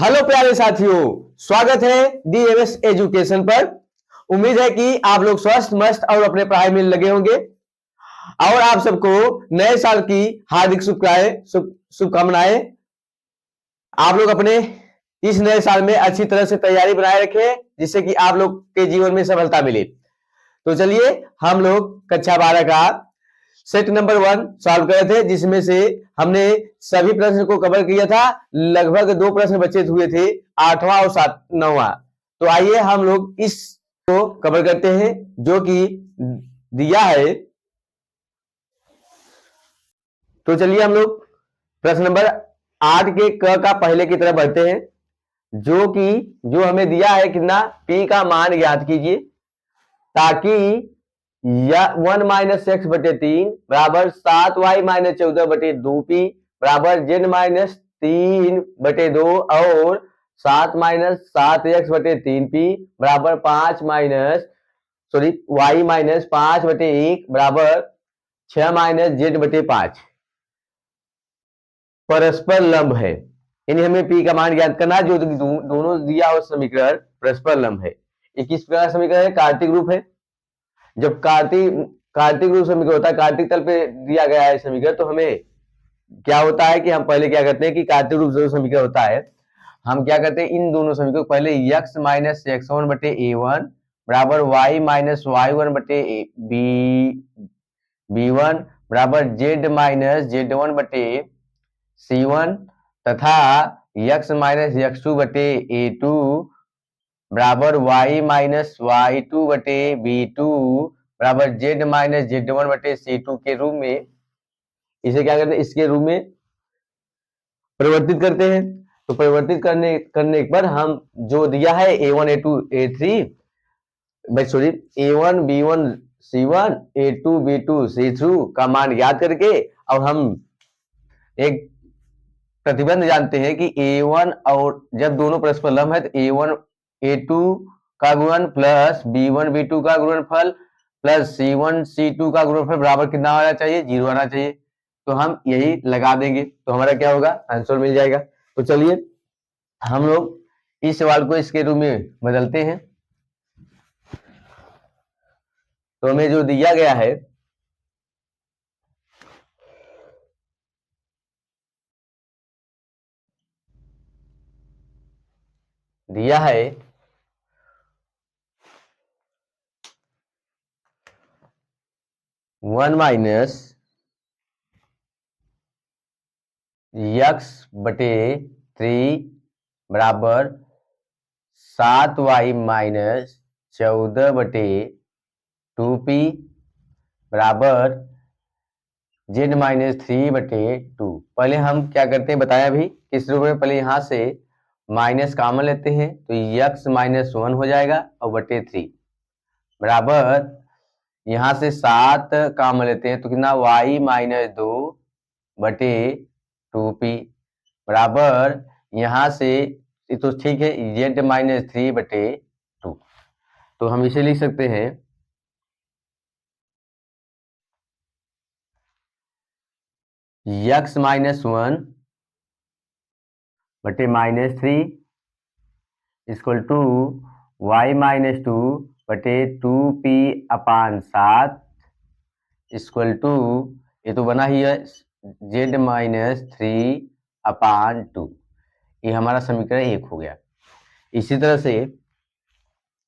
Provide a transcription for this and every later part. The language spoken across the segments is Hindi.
हेलो प्यारे साथियों, स्वागत है डीएमएस एजुकेशन पर। उम्मीद है कि आप लोग स्वस्थ मस्त और अपने पढ़ाई में लगे होंगे और आप सबको नए साल की हार्दिक शुभकामनाएं। आप लोग अपने इस नए साल में अच्छी तरह से तैयारी बनाए रखें जिससे कि आप लोग के जीवन में सफलता मिले। तो चलिए हम लोग कक्षा 12 का सेट नंबर 1 सॉल्व कर रहे थे, जिसमें से हमने सभी प्रश्न को कवर किया था। लगभग 2 प्रश्न बचे हुए थे, 8वां और 9वां। तो आइए हम लोग इसको कवर करते हैं जो कि दिया है। तो चलिए हम लोग प्रश्न नंबर 8 के क का पहले की तरफ बढ़ते हैं, जो हमें दिया है कितना, p का मान ज्ञात कीजिए ताकि या 1 माइनस एक्स बटे 3 बराबर 7y माइनस 14 बटे 2p बराबर z माइनस 3 बटे 2 और 7 माइनस 7x बटे 3p बराबर 5 माइनस y माइनस 5 बटे 1 बराबर 6 माइनस z बटे 5 परस्पर लंब है। यानी हमें p का मान ज्ञात करना है। जो दोनों दिया हुआ समीकरण परस्पर लंब है। ये किस प्रकार समीकरण है? कार्तिक रूप है। जब कार्तिक रूप समीकरण होता है, कार्तिक तल पे दिया गया है समीकरण, तो हमें क्या होता है कि हम पहले क्या करते हैं कि कार्तिक रूप जो समीकरण होता है, हम क्या करते हैं, इन दोनों समीकरण पहले x माइनस एक्स वन बटे ए वन बराबर वाई माइनस वाई वन बटे बी वन बराबर जेड माइनस जेड वन बटे सी वन तथा x माइनस एक्स टू बटे ए टू बराबर वाई माइनस वाई टू बटे बी टू बराबर जेड माइनस जेड वन बटे सी टू के रूप में, इसे क्या करते हैं, इसके रूप में परिवर्तित करते हैं। तो परिवर्तित करने के बाद हम जो दिया है a1 a2 a3 a1 b1 c1 a2 b2 c2 का मान याद करके, और हम एक प्रतिबंध जानते हैं कि a1 और जब दोनों परस्पर लंब है तो a1 a2 का गुणन प्लस b1 b2 का गुणनफल प्लस c1 c2 का गुणनफल बराबर कितना आना चाहिए? 0 आना चाहिए। तो हम यही लगा देंगे तो हमारा क्या होगा? आंसर मिल जाएगा। तो चलिए हम लोग इस सवाल को इसके रूप में बदलते हैं। तो हमें जो दिया गया है, दिया है 1 माइनस एक्स बटे 3 बराबर 7y माइनस 14 बटे 2p बराबर z माइनस 3 बटे 2। पहले हम क्या करते हैं बताया अभी किस रूप में, पहले यहां से माइनस कॉमन लेते हैं तो x माइनस 1 हो जाएगा और बटे 3 बराबर यहां से 7 कॉमन लेते हैं तो कितना, y माइनस 2 बटे 2p बराबर यहां से, तो ठीक है, z माइनस 3 बटे 2। तो हम इसे लिख सकते हैं x माइनस 1 बटे minus 3 equal to y minus 2 बटे 2p अपान 7 इक्वल टू, ये तो बना ही है, z माइनस 3 अपान 2। ये हमारा समीकरण 1 हो गया। इसी तरह से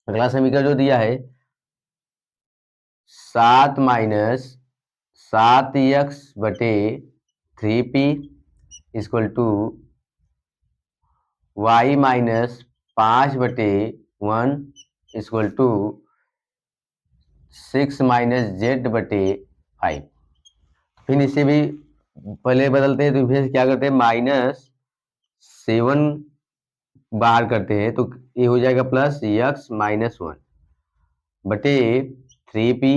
अगला समीकरण जो दिया है 7 माइनस 7x बटे 3p equal to y minus 5 बटे 1 इक्वल टू 6 माइनस जेड बटे 5। फिर इसे भी पहले बदलते हैं तो फिर क्या करते हैं, माइनस 7 बाहर करते हैं तो ये हो जाएगा प्लस x माइनस 1 बटे 3p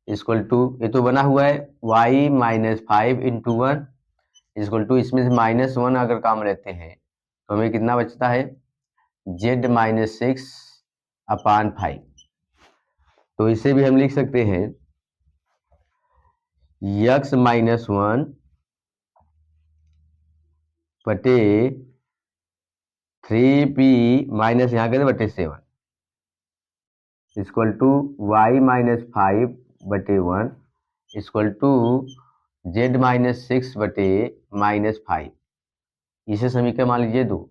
इक्वल टू, ये तो बना हुआ है y minus 5 into 1 equal to, इसमें से माइनस 1 अगर काम लेते हैं तो हमें कितना बचता है, z माइनस 6 अपान 5। तो इसे भी हम लिख सकते हैं x माइनस 1 बटे 3p माइनस यहाँ के बटे 7 equal to y minus 5/1 equal to z minus 6/-5। इसे समीकरण मान लीजिए 2।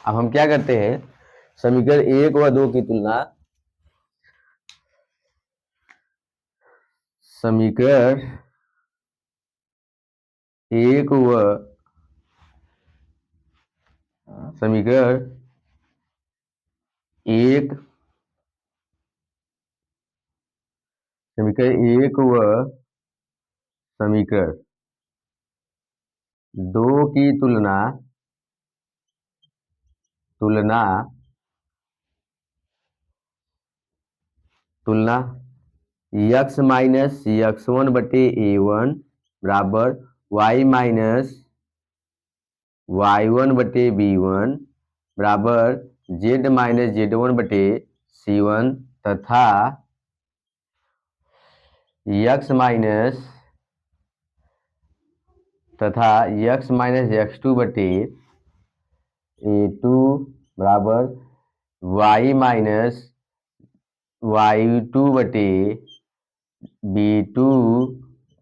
अब हम क्या करते हैं, समीकरण 1 व 2 की तुलना समीकरण 1 व समीकरण 1 समीकरण 1 व समीकरण 2 की तुलना x माइनस x1/a1 बराबर y माइनस y1/b1 बराबर z माइनस z1/c1 तथा x माइनस x2/a2 बराबर y माइनस y2/b2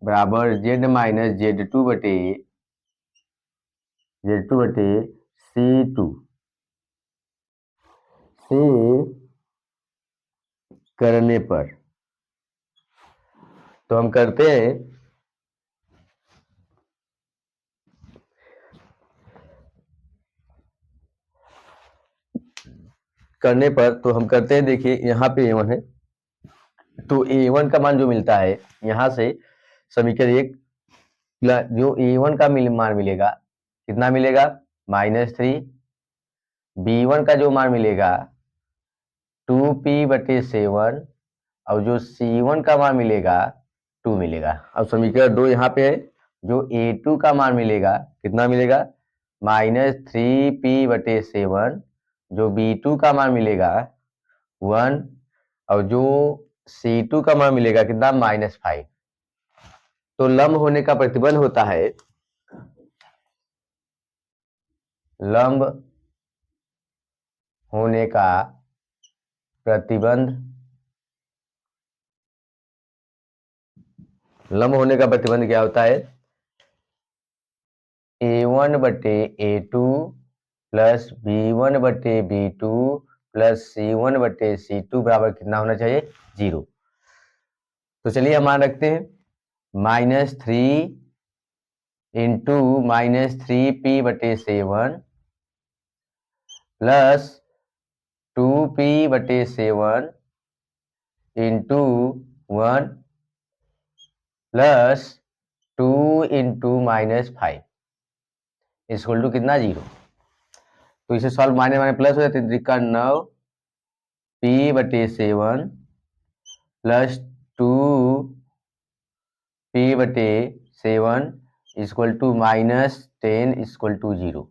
बराबर z माइनस z2/c2 से करने पर तो हम करते हैं देखिए यहाँ पे a1 है तो a1 का मान जो मिलता है यहाँ से समीकरण 1 जो a1 का मान मिलेगा कितना मिलेगा -3 b1 का जो मान मिलेगा 2p/7 और जो c1 का मान मिलेगा 2 मिलेगा। अब समीकरण 2 यहाँ पे है जो a2 का मान मिलेगा कितना मिलेगा -3p/7 जो b2 का मान मिलेगा 1 और जो c2 का मान मिलेगा कितना -5। तो लंब होने का प्रतिबंध होता है लंब होने का प्रतिबंध क्या होता है a1/a2 plus b1/b2 plus c1/c2 बराबर कितना होना चाहिए 0। तो चलिए हम मान रखते हैं -3 into -3p/7 plus 2p/7 into 1 plus 2 into -5 equal to कितना 0। तो इसे सॉल्व माने प्लस हो जाते हैं 9p/7 plus 2p/7 equal to -10 equal to 0।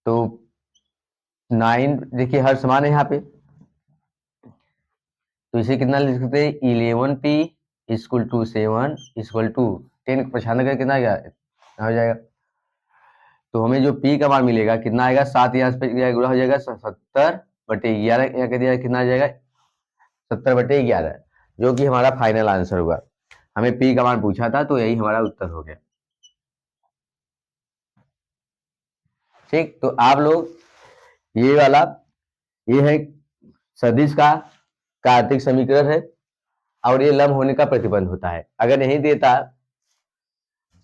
तो 9 देखिए हर समान है यहाँ पे तो इसे कितना लिख सकते हैं 11p equal to 7 equal to 10 परेशान करके कितना हो जाएगा। तो हमें जो p का मान मिलेगा कितना आएगा 7 यहाँ पे गुणा हो जाएगा 70/11 यहाँ कह दिया कितना आ जाएगा 70/11 जो कि हमारा फाइनल आंसर होगा। हमें p का मान पूछा था तो यही हमारा उत्तर हो गया। ठीक तो आप लोग ये वाला ये है सदिश का कार्तिक समीकरण है और ये लंब होने का प्रतिबंध होता है। अगर नहीं देता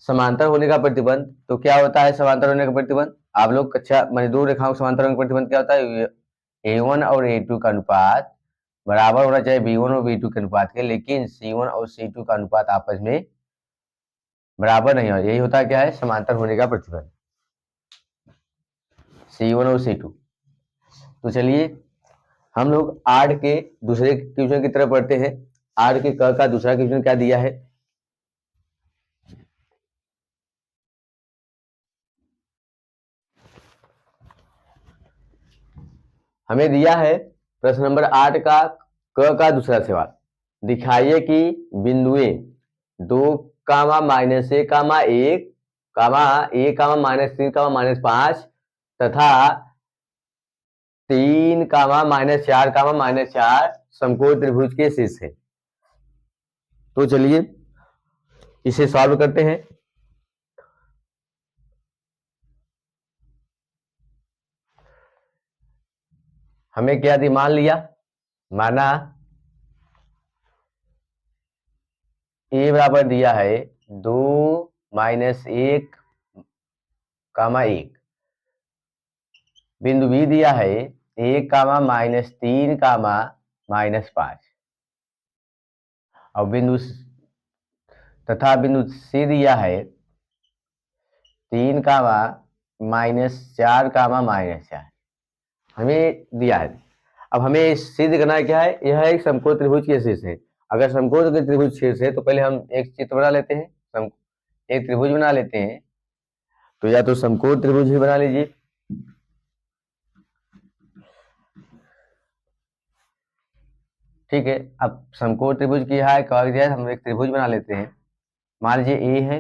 समांतर होने का प्रतिबंध तो क्या होता है समांतर होने का प्रतिबंध आप लोग कक्षा मैंने दो रेखाओं समांतर होने का प्रतिबंध क्या होता है a1 और a2 का अनुपात बराबर होना चाहिए b1 और b2 के अनुपात के, लेकिन c1 और c2 का अनुपात आपस में बराबर नहीं हो। यही होता है क्या है समांतर होने का प्रतिबंध c1 और c2। तो चलिए हम लोग आर के दूसरे क्वेश्चन की तरफ बढ़ते हैं। आर के क का दूसरा क्वेश्चन क्या दिया है हमें दिया है प्रश्न नंबर 8 का क का दूसरा सवाल। दिखाइए कि बिंदुएं 2, -a, 1, a, -3, -5 तथा 3 कामा माइनस 4 कामा माइनस 4 समकोण त्रिभुज के शीर्ष है। तो चलिए इसे सॉल्व करते हैं। हमें क्या मान लिया, माना ए बराबर दिया है 2 माइनस 1 कामा 1, बिंदु बी दिया है 1 कामा माइनस 3 कामा माइनस 5, और बिंदु सी दिया है 3 कामा माइनस 4 कामा माइनस 4 हमें दिया है। अब हमें सिद्ध करना क्या है, यह एक समकोण त्रिभुज के शीर्ष है। अगर समकोण त्रिभुज शीर्ष है तो पहले हम एक चित्र बना लेते हैं, एक त्रिभुज बना लेते हैं। तो या तो समकोण त्रिभुज ही बना लीजिए, ठीक है। अब समकोण त्रिभुज की है कहा गया है, हम एक त्रिभुज बना लेते हैं। मान लीजिए ए है,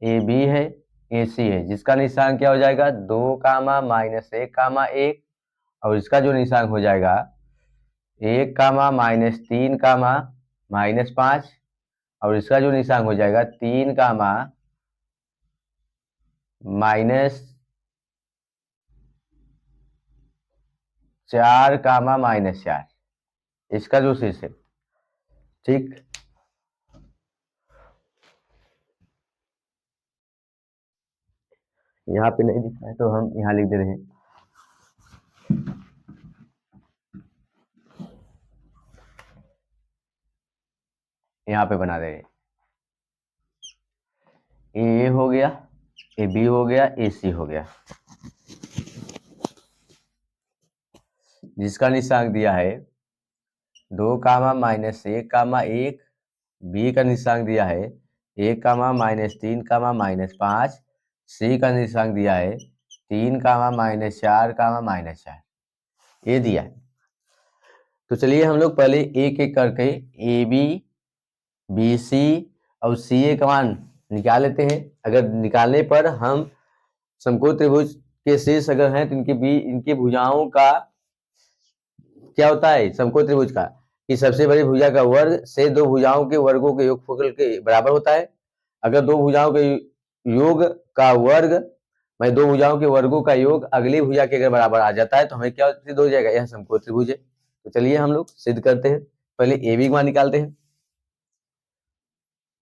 ए बी है, ए सी है, जिसका निशान क्या हो जाएगा 2 कामा माइनस 1 कामा 1, और इसका जो निशान हो जाएगा 1 कामा माइनस 3 कामा माइनस 5, और इसका जो निशान हो जाएगा 3 कामा माइनस 4 कामा माइनस 4, इसका जो शीर्ष है, ठीक। यहाँ पे नहीं दिखा है तो हम यहाँ लिख दे रहे हैं। यहाँ पे बना दे रहे हैं, ए हो गया, ए बी हो गया, ए सी हो गया, जिसका निशान दिया है 2 कामा माइनस 1 कामा 1, बी का निशान दिया है 1 कामा माइनस 3 कामा माइनस 5, सी का निशान दिया है 3 कामा माइनस 4 कामा माइनस 4, ये दिया है। तो चलिए हम लोग पहले एक एक करके ए बी, बी सी और सी ए का मान निकाल लेते हैं। अगर निकालने पर हम समकोण त्रिभुज के शीर्ष अगर हैं तो इनकी भुजाओं का क्या होता है समकोण त्रिभुज का, कि सबसे बड़ी भुजा का वर्ग से दो भुजाओं के वर्गों के योगफल के बराबर होता है। अगर दो भुजाओं के योग का वर्ग, मैं दो भुजाओं के वर्गों का योग अगली भुजा के अगर बराबर आ जाता है तो हमें क्या सिद्ध हो जाएगा, यह समकोण त्रिभुज है। तो चलिए हम लोग सिद्ध करते हैं। पहले ए बी का मान निकालते हैं।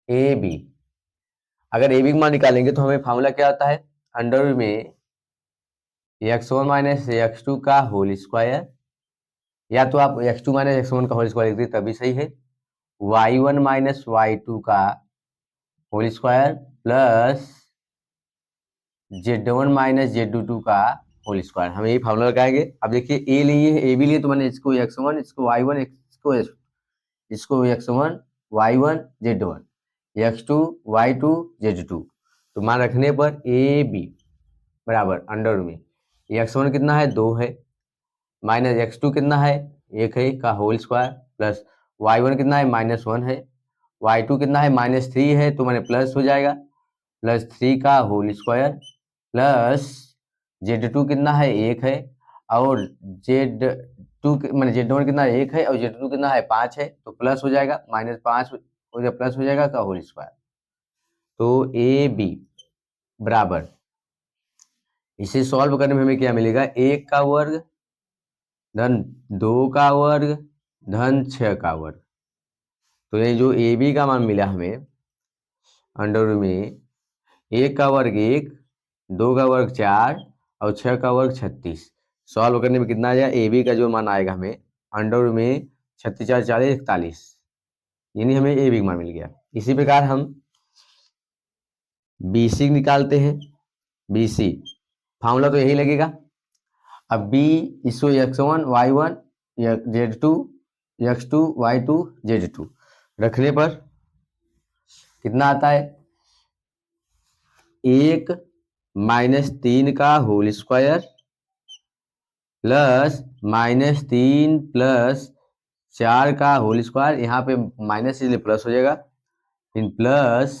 ए बी, अगर ए बी का मान निकालेंगे तो हमें फॉर्मूला क्या आता है, अंडर में x1 माइनस x2 का होल स्क्वायर, या तो आप x2 माइनस x1 का होल स्क्वायर लिख दीजिए तभी सही है, y1 माइनस y2 का whole square plus z1 minus z2 का होल स्क्वायर, हम यही फॉर्मूला लगाएंगे। अब देखिए ए लिए है, ए भी लिए, तो मैंने इसको x1, इसको y1, इसको x1 y1 z1, x2 y2 z2, तो मान रखने पर ए बी बराबर अंडर में x1 कितना है 2 है, माइनस x2 कितना है 1 है का होल स्क्वायर, प्लस y1 कितना है -1 है, y2 कितना है -3 है, तो मैंने प्लस हो जाएगा प्लस 3 का होल स्क्वायर, प्लस z2 कितना है 1 है, और z2 मैंने z1 कितना है 1 है, और z2 कितना है 5 है, तो प्लस हो जाएगा -5 हो जाएगा, प्लस हो जाएगा का होल स्क्वायर। तो ए बी बराबर, इसे सॉल्व करने में हमें क्या मिलेगा, 1 का वर्ग धन 2 का वर्ग धन 6 का वर्ग। तो ये जो ए बी का मान मिला हमें अंडर में 1 का वर्ग 1, 2 का वर्ग 4 और 6 का वर्ग 36, सॉल्व करने में कितना आ जाएगा, ए बी का जो मान आएगा हमें अंडर में 36 4 40 41, यानी हमें ए बी का मान मिल गया। इसी प्रकार हम बी सी निकालते हैं। बी सी फार्मूला तो यही लगेगा। अब बी इसको x1 y1 z2 x2 y2 z2 रखने पर कितना आता है, 1 माइनस 3 का होल स्क्वायर प्लस -3 प्लस 4 का होल स्क्वायर, यहाँ पे माइनस इसलिए प्लस हो जाएगा, फिर प्लस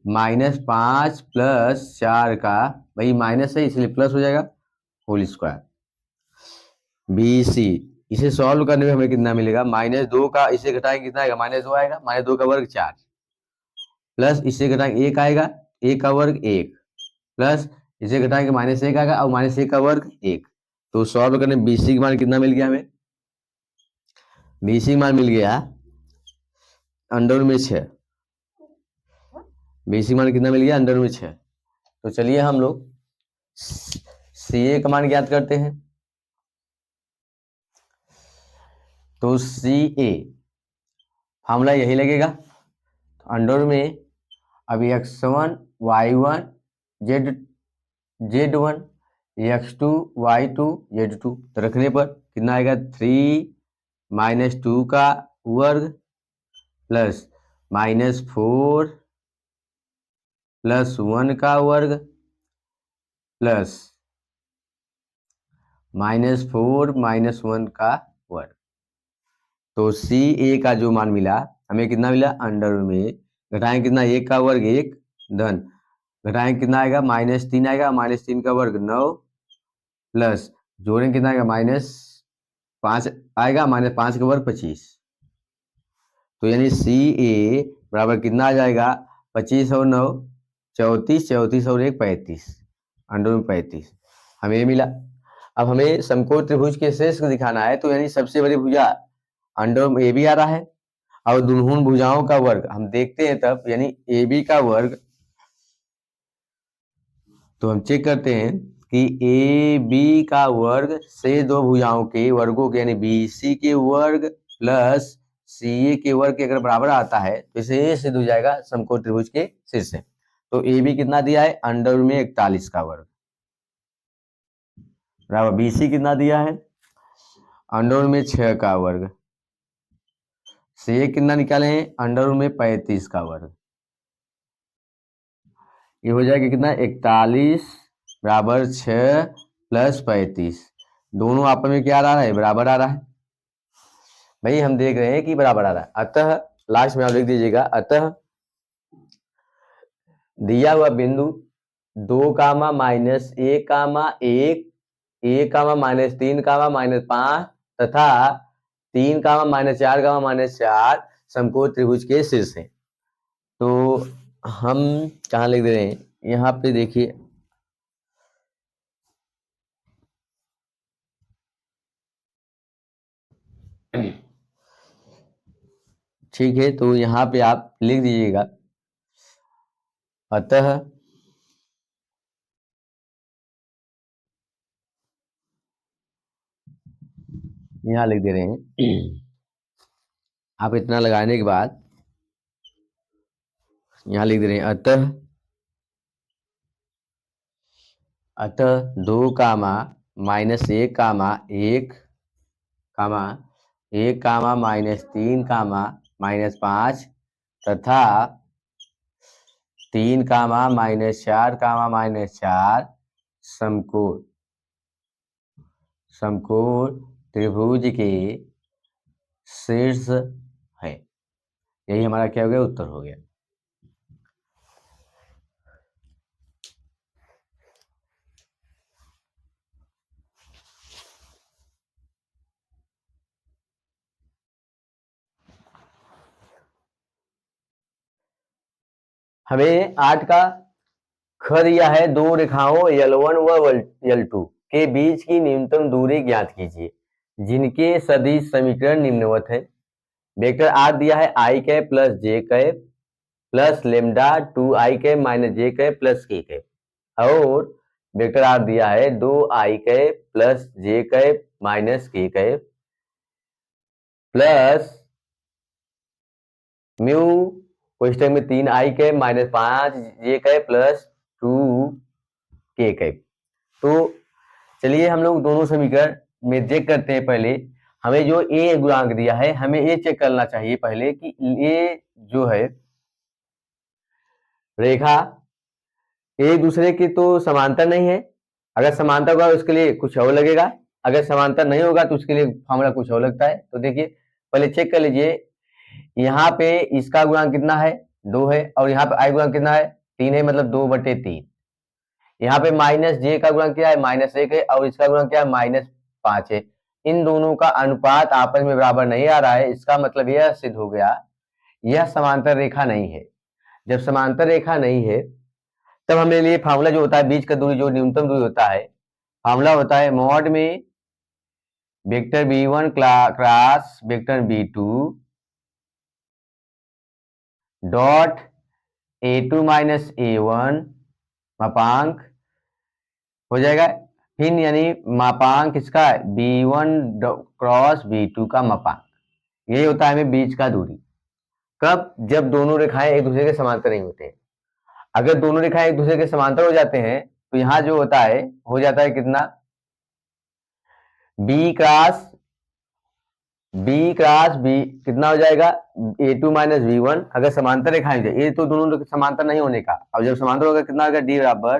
-5 प्लस 4 का, भाई माइनस है इसलिए प्लस हो जाएगा, होल स्क्वायर। BC इसे सॉल्व करने में हमें कितना मिलेगा, -2 का इसे घटाएंगे कितना आएगा, -2 आएगा, -2 का वर्ग 4, प्लस इसे घटाएंगे 1 आएगा, 1 का वर्ग 1, प्लस इसे घटाएंगे -1 आएगा और -1 का वर्ग 1। तो सॉल्व करने में BC का मान कितना मिल गया हमें, BC का मान मिल गया अंडर में 6। BC का मान कितना मिल गया, अंडर में 6। तो चलिए हम लोग CA का मान ज्ञात करते हैं। तो CA फॉर्मूला यही लगेगा, अंडर में अभी x1 y1 z1 x2 y2 z2, तो रखने पर कितना आएगा, 3 -2 का वर्ग प्लस -4 प्लस 1 का वर्ग प्लस -4 -1 का वर्ग। तो CA का जो मान मिला हमें कितना मिला, अंडर में घटाएं कितना, 1 का वर्ग 1 धन घटाएं कितना आएगा, -3 आएगा, -3 का वर्ग 9 प्लस जोड़ें कितना आएगा, -5 आएगा, -5 का वर्ग 25। तो यानी CA बराबर कितना आ जाएगा, 25 और 9 34, 34 और 1 35, अंडर में 35 हमें ये मिला। अब हमें समकोण त्रिभुज के शेष को दिखाना है, तो यानी सबसे बड़ी भुजा अंडर में AB आ रहा है और दोनों भुजाओं का वर्ग हम देखते हैं तब, यानी AB का वर्ग, तो हम चेक करते हैं कि AB का वर्ग से दो भुजाओं के वर्गों के यानी BC के वर्ग प्लस CA के वर्ग के अगर बराबर आता है तो इसे सिद्ध हो जाएगा समकोण त्रिभुज के शीर्ष से। तो AB कितना दिया है, अंडर में 41 का वर्ग बराबर BC कितना दिया है, अंडर में 6 का वर्ग, CA कितना निकाले हैं, अंडर में 35 का वर्ग। ये हो जाएगा कितना, 41 बराबर 6 प्लस 35, दोनों आपस में क्या आ रहा है, बराबर आ रहा है। भाई हम देख रहे हैं कि बराबर आ रहा है, अतः लास्ट में आप लिख दीजिएगा, अतः दिया हुआ बिंदु 2 कामा -1 कामा 1 1 कामा -3 कामा -5 तथा 3 कामा -4 कामा -4 समकोण त्रिभुज के शीर्ष है। तो हम कहाँ लिख दे रहे हैं, यहाँ पे देखिए, ठीक है, तो यहाँ पे आप लिख दीजिएगा, अतः यहाँ लिख दे रहे हैं, आप इतना लगाने के बाद यहाँ लिख दे रहे हैं, अतः 2 कामा -1 कामा 1 कामा 1 कामा -3 कामा -5 तथा 3 कामा -4 कामा -4 समकोण त्रिभुज के शीर्ष है। यही हमारा क्या हो गया, उत्तर हो गया। हमें 8 का ख दिया है, दो रेखाओं L1 व L2 के बीच की न्यूनतम दूरी ज्ञात कीजिए जिनके सदिश समीकरण निम्नवत है। वेक्टर आर दिया है i cap plus J cap plus lambda 2i cap minus J cap plus K cap, और वेक्टर आर दिया है 2i cap plus J cap minus K cap plus mu question में 3i कैप माइनस 5 जे कैप प्लस 2 के कैप। तो चलिए हम लोग दोनों समीकरण में चेक करते हैं। पहले हमें जो ए गुणांक दिया है हमें ये चेक करना चाहिए पहले कि ये जो है रेखा एक दूसरे की तो समांतर नहीं है। अगर समांतर होगा उसके लिए कुछ और लगेगा, अगर समांतर नहीं होगा तो उसके लिए फॉर्मूला कुछ और लगता है। तो देखिए पहले चेक कर लीजिए, यहाँ पे इसका गुणांक कितना है, 2 है, और यहाँ पे आई गुणा कितना है 3 है, मतलब 2/3। यहाँ पे माइनस जे का गुणा क्या है -1 है, और इसका गुणा क्या है -5 है। इन दोनों का अनुपात आपस में बराबर नहीं आ रहा है, इसका मतलब यह सिद्ध हो गया यह समांतर रेखा नहीं है। जब समांतर रेखा नहीं है तब हमें लिए फार्मूला जो होता है बीच का दूरी जो न्यूनतम दूरी होता है, फार्मूला होता है मॉड में vector b1 cross vector b2 dot a2 minus a1 मापांक हो जाएगा, फिर यानी मापांक इसका b1 क्रॉस b2 का मापांक, यही होता है हमें बीच का दूरी। कब? जब दोनों रेखाएं एक दूसरे के समांतर नहीं होते। अगर दोनों रेखाएं एक दूसरे के समांतर हो जाते हैं तो यहां जो होता है हो जाता है कितना, बी क्रॉस बी कितना हो जाएगा a2 माइनस b1। अगर समांतर रेखाएं ये तो दोनों समांतर नहीं होने का, अब जब समांतर होगा कितना होगा डी बराबर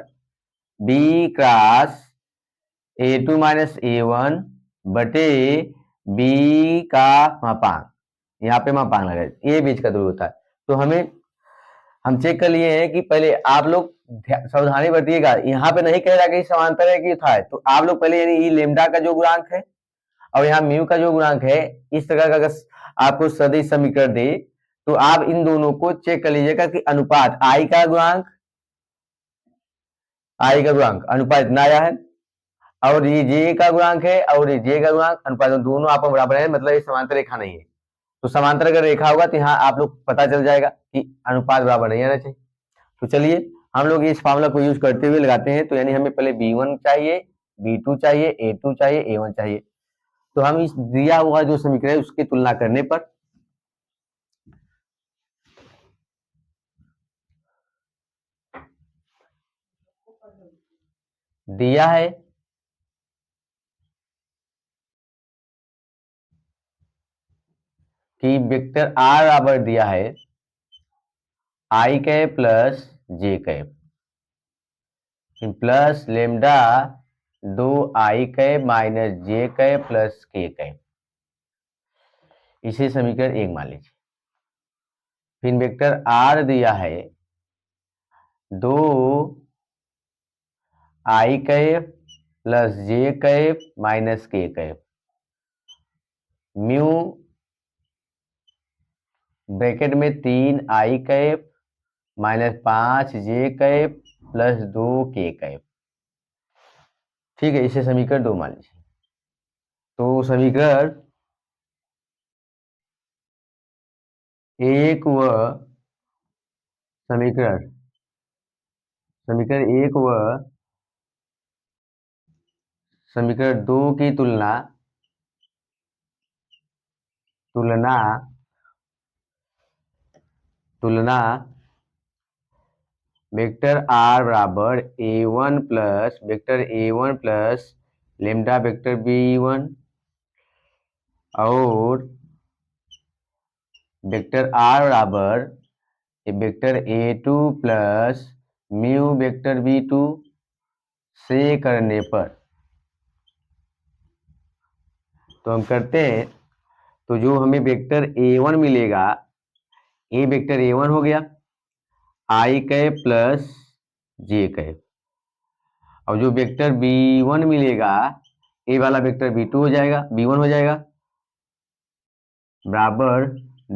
B cross a2 minus a1 बटे बी का मापांक, यहाँ पे मापांक लगा ये बीच का दूरी होता है। तो हम चेक कर लिए हैं कि पहले आप लोग सावधानी बरतिएगा, यहाँ पे नहीं कह रहा कि समांतर है कि था है, तो आप लोग पहले यानी लेमडा का जो गुणांक है और यहाँ म्यू का जो गुणांक है इस तरह का अगर आपको सदिश समीकरण दे तो आप इन दोनों को चेक कर लीजिएगा कि अनुपात आई का गुणांक अनुपात इतना आया है, और ये जे का गुणांक है और ये जे का गुणांक अनुपात दोनों आपस में बराबर है, मतलब ये समांतर रेखा नहीं है। तो समांतर अगर रेखा होगा तो यहाँ आप लोग पता चल जाएगा कि अनुपात बराबर नहीं आना चाहिए। तो चलिए हम लोग इस फार्मूला को यूज करते हुए लगाते हैं। तो यानी हमें पहले b1 चाहिए, b2 चाहिए, a2 चाहिए, a1 चाहिए। तो हम इस दिया हुआ जो समीकरण है उसकी तुलना करने पर दिया है कि वेक्टर r बराबर दिया है I cap plus J cap plus lambda 2i cap minus J cap plus K cap, इसे समीकरण 1 मान लीजिए। फिर वेक्टर r दिया है 2i cap plus J cap minus K cap, mu bracket में 3i cap minus 5j cap plus 2k cap. ठीक है, इसे समीकरण 2 मान लीजिए। तो समीकरण 1 व समीकरण समीकरण 1 व समीकरण 2 की तुलना तुलना तुलना वेक्टर r बराबर a1 plus lambda vector b1 और वेक्टर r बराबर vector a2 plus mu vector b2 से करने पर, तो हम करते हैं तो जो हमें वेक्टर a1 मिलेगा, ये वेक्टर a1 हो गया आई कैप प्लस जे कैप, और जो वेक्टर b1 मिलेगा ये वाला वेक्टर b2 हो जाएगा, b1 हो जाएगा बराबर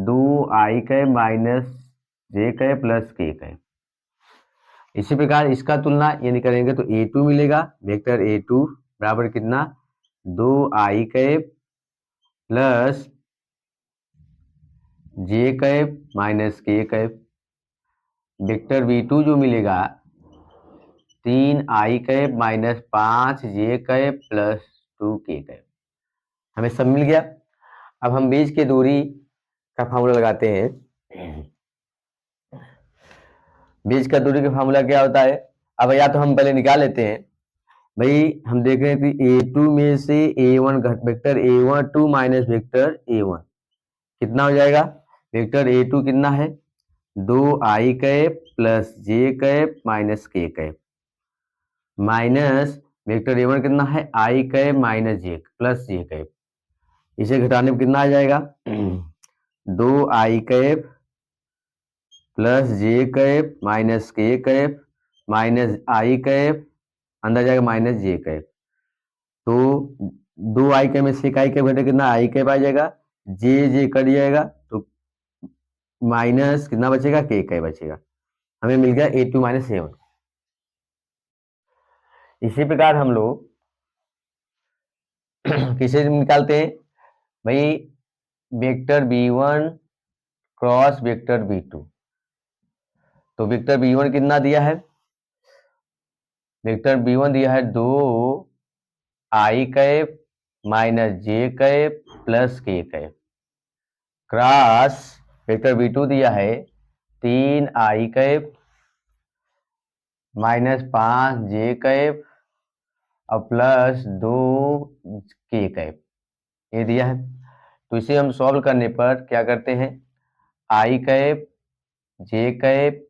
2i cap minus J cap plus K cap. इसी प्रकार इसका तुलना यानी करेंगे तो a2 मिलेगा, वेक्टर a2 बराबर कितना 2i cap plus J cap minus K cap, vector b2 जो मिलेगा 3i cap minus 5j cap plus 2k cap. हमें सब मिल गया। अब हम बीच की दूरी का फार्मूला लगाते हैं। बीच का दूरी का फार्मूला क्या होता है, अब या तो हम पहले निकाल लेते हैं। भाई हम देख रहे हैं कि a2 में से a1 घट vector a1 2 minus vector a1 कितना हो जाएगा, वेक्टर a2 कितना है 2i cap plus J cap minus K cap minus vector a1 कितना है i cap minus J plus J cap, इसे घटाने में कितना आ जाएगा 2i cap plus J cap minus K cap minus आई कैप, अंदर जाएगा माइनस जे कैप। तो 2 आई कैप में से एक आई कैप घटे कितना आई कैप आ जाएगा, जे जे कट जाएगा तो माइनस कितना बचेगा के कैप बचेगा। हमें मिल गया A2 - A1। इसी प्रकार हम लोग किसे निकालते हैं भाई, vector B1 cross vector B2। तो वेक्टर B1 कितना दिया है, वेक्टर B1 दिया है 2 आई cap minus J cap plus K cap, cross vector B2 दिया है 3 I cap minus 5 J cap और प्लस 2 के कैप, ये दिया है। तो इसे हम सॉल्व करने पर क्या करते हैं, आई कैप जे कैप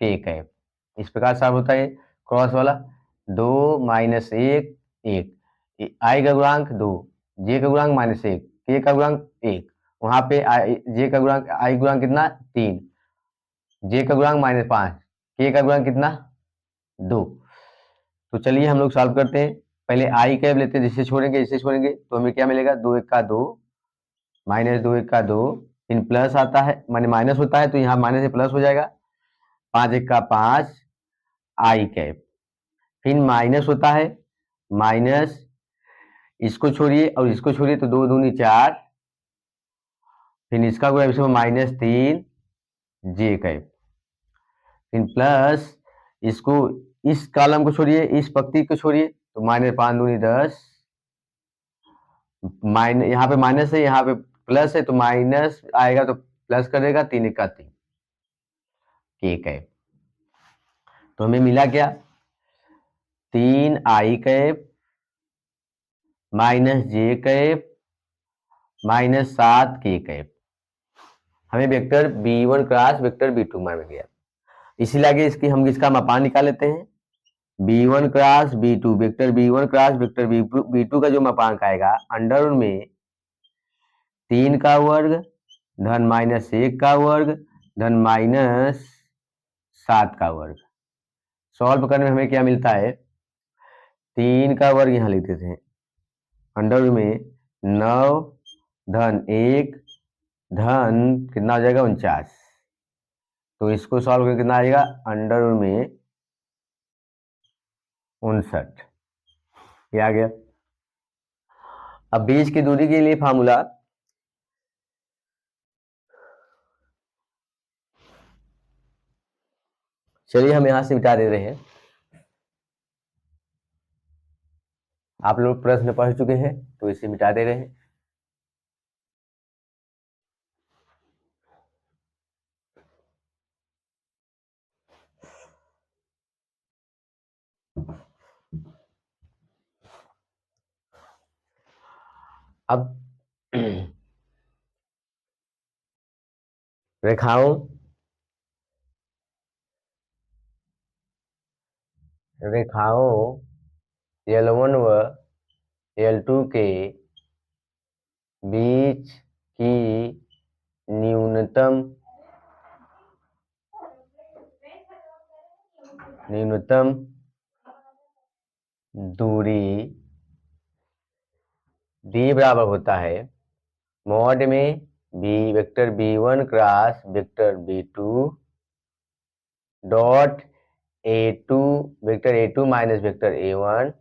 के कैप, इस प्रकार सॉल्व होता है। क्रॉस वाला 2 - 1 1, आई का गुणांक 2, जे का गुणांक -1, के का गुणांक 1, वहां पे जे का गुणांक आई गुणांक कितना 3, जे का गुणांक -5, के का गुणांक कितना 2। तो चलिए हम लोग सॉल्व करते हैं। पहले आई कैप लेते हैं, जिससे छोड़ेंगे इससे छोड़ेंगे तो हमें क्या मिलेगा, 2 1 का 2 माइनस 2 1 का 2, इन प्लस आता है माने माइनस होता है तो यहाँ माइनस से प्लस हो जाएगा, 5 1 का 5 आई कैप, फिर माइनस होता है माइनस, इसको छोड़िए और इसको छोड़िए तो 2 दूनी 4, फिर इसका गुणा इसमें -3 जे कैप, फिर प्लस इसको इस कॉलम को छोड़िए इस पंक्ति को छोड़िए तो -5 दूनी 10, माइनस यहाँ पे माइनस है यहाँ पे प्लस है तो माइनस आएगा तो प्लस कर देगा, 3 1 का 3 के कैप। तो हमें मिला क्या, 3 I cap minus J cap minus 7 K cap. हमें vector B1 cross vector B2 मिल गया। इसीलिए आगे इसकी हम इसका मापांक निकाल लेते हैं, B1 cross B2, vector B1 cross vector B2 का जो मापांक आएगा अंडर में 3 का वर्ग धन -1 का वर्ग धन -7 का वर्ग। सॉल्व करने में हमें क्या मिलता है, 3 का वर्ग यहाँ लिख देते हैं, अंडर में 9 धन 1 धन कितना हो जाएगा 49। तो इसको सॉल्व करके कितना आएगा, अंडर में 59, ये आ गया। अब बीच की दूरी के लिए फार्मूला, चलिए हम यहां से मिटा दे रहे हैं। आप लोग प्रश्न पढ़ चुके हैं तो इसे मिटा दे रहे हैं। अब रेखाओं L1 व L2 के बीच की न्यूनतम दूरी D बराबर होता है मॉड में vector B1 cross vector B2 dot A2 vector A2 minus vector A1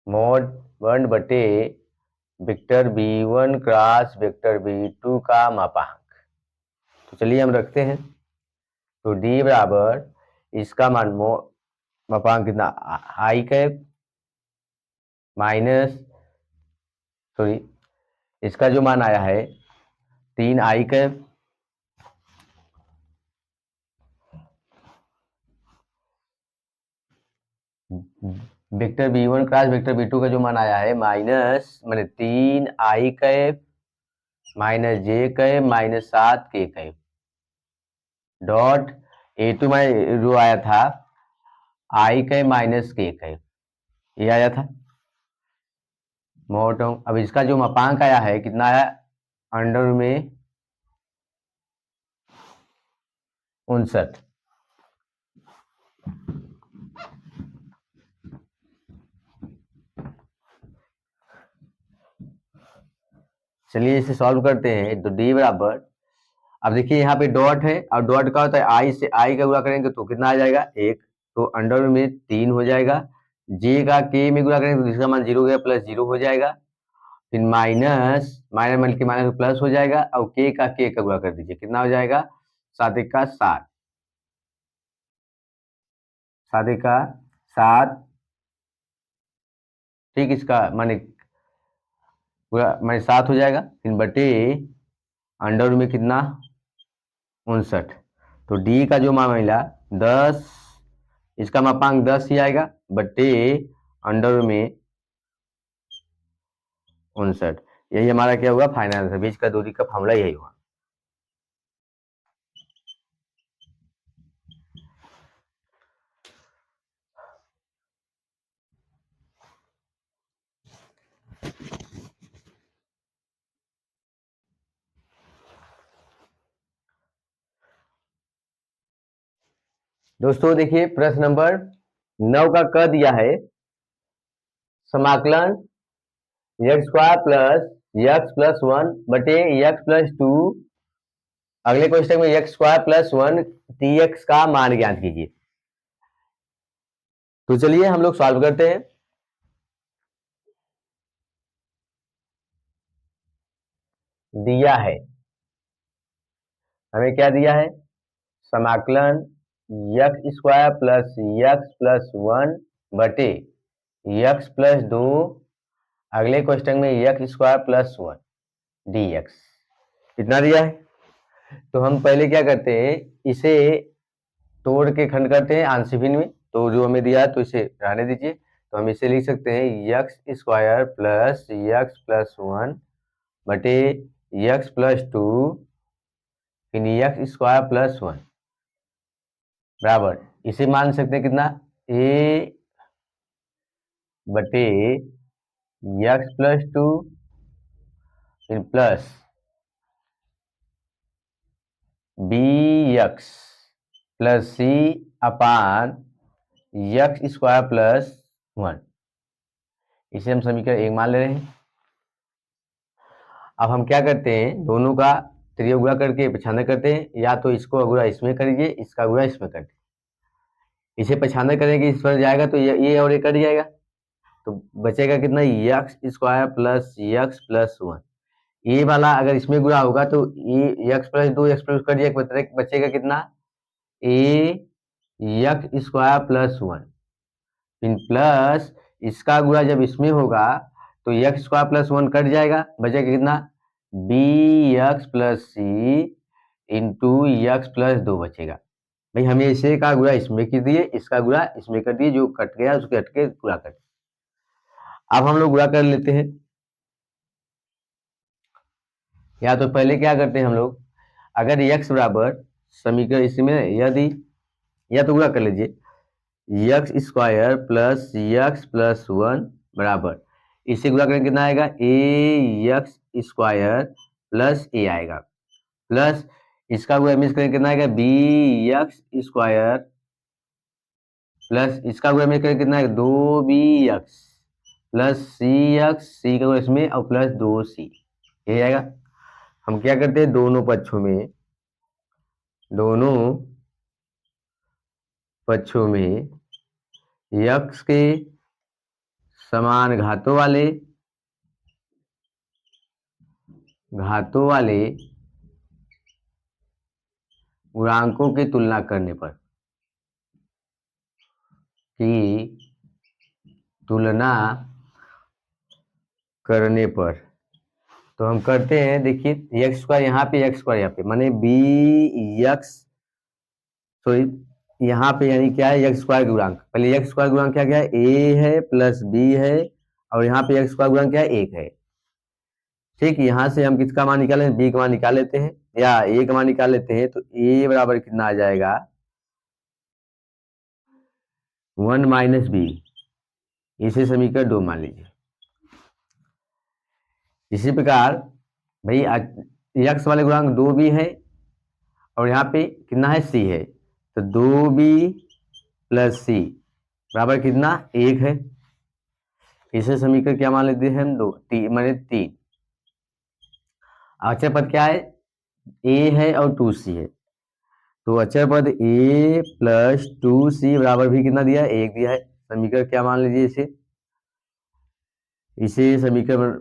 mod 1 बटे vector B1 cross vector B2 का मापांक। तो चलिए हम रखते हैं, तो D बराबर इसका मान मापांक कितना आई कैप माइनस सॉरी इसका जो मान आया है 3 I cap vector B1 cross vector B2 का जो मान आया है माइनस मैंने 3 I cap minus J cap minus 7 K cap dot A2 में जो आया था I cap minus K cap, ये आया था मोट। अब इसका जो मापांक आया है कितना आया, अंडर में 59। चलिए इसे सॉल्व करते हैं। तो डी बराबर, अब देखिए यहाँ पे डॉट है और डॉट का होता है आई से, आई का गुणा करेंगे तो कितना आ जाएगा 1, तो अंडर में 3 हो जाएगा। जे का के में गुणा करेंगे तो जिसका मान 0 गया प्लस 0 हो जाएगा, फिर minus minus multi minus plus हो जाएगा, और के का गुणा कर दीजिए, कितना हो जाएगा 7 का 7, 7 का 7, ठीक, इसका माने 7 हो जाएगा, फिर बटे अंडर में कितना 59। तो डी का जो मान मिला 10, इसका मापांक 10 ही आएगा, बटे अंडर में 59। यही हमारा क्या हुआ फाइनल आंसर, बीच का दूरी का फॉर्मूला यही हुआ। दोस्तों देखिए प्रश्न नंबर 9 का क दिया है, समाकलन x² प्लस x प्लस 1 बटे x प्लस 2, अगले क्वेश्चन में x² प्लस 1 dx का मान ज्ञात कीजिए। तो चलिए हम लोग सॉल्व करते हैं। दिया है, हमें क्या दिया है, समाकलन x² प्लस x प्लस 1 बटे x प्लस 2, अगले क्वेश्चन में x² प्लस 1 dx, कितना दिया है। तो हम पहले क्या करते हैं, इसे तोड़ के खंड करते हैं आंशिक भिन्न में, तो जो हमें दिया है तो इसे रहने दीजिए। तो हम इसे लिख सकते हैं x² प्लस x प्लस 1 बटे x प्लस 2 फिर x² प्लस 1 बराबर, इसे मान सकते हैं कितना a बटे x प्लस 2 फिर प्लस bx प्लस c अपान x² प्लस 1, इसे हम समीकरण 1 मान ले रहे हैं। अब हम क्या करते हैं, दोनों का त्रिय गुणा करके पछाना करते हैं, या तो इसको गुणा इसमें करिए, इसका गुणा इसमें कर दीजिए। इसे पछाना करेंगे इस पर जाएगा तो ये और ये कट जाएगा, तो बचेगा कितना x² प्लस x प्लस 1। ये वाला अगर इसमें गुणा होगा तो ये x plus 2 x plus cut जाएगा, बचेगा कितना x² प्लस 1 प्लस इसका गुणा जब इसमें होगा तो x² प्लस 1 कट जाएगा, बचेगा कितना bx plus c into x plus 2 बचेगा। भाई हमें इसे का गुणा इसमें कर दिए, इसका गुणा इसमें कर दिए, जो कट गया उसके हट के गुणा कर। अब हम लोग गुणा कर लेते हैं, या तो पहले क्या करते हैं हम लोग, अगर x बराबर समीकरण इसमें यदि, या तो गुणा कर लीजिए x² प्लस x प्लस 1 बराबर, इसे गुणा करेंगे कितना आएगा ax² प्लस a आएगा, प्लस इसका गुणा मिस करेंगे कितना आएगा bx² प्लस इसका गुणा मिस करेंगे कितना आएगा 2bx प्लस c का गुणा इसमें और प्लस 2c, ये आएगा। हम क्या करते हैं, दोनों पक्षों में x के समान घातों वाले गुणांकों की तुलना करने पर, तो हम करते हैं, देखिए x² यहाँ पे x² यहाँ पे, माने bx, सॉरी यहाँ पे यानी क्या है x² गुणांक, पहले x² गुणांक क्या क्या है a है प्लस b है, और यहाँ पे x² गुणांक क्या है 1 है। ठीक, यहाँ से हम किसका मान निकालें, b का मान निकाल लेते हैं या a का मान निकाल लेते हैं, तो a बराबर कितना आ जाएगा 1 माइनस बी, इसे समीकरण 2 मान लीजिए। इसी प्रकार भाई x वाले गुणांक 2 भी है और यहाँ पे कितना है सी है, तो 2b प्लस सी बराबर कितना 1 है। इसे समीकरण क्या मान लेते हैं हम, 2 3 माने 3। अचर पद क्या है, ए है और 2c है, तो अचर पद a प्लस 2c बराबर भी कितना दिया है, 1 दिया है। समीकरण क्या मान लीजिए, इसे समीकरण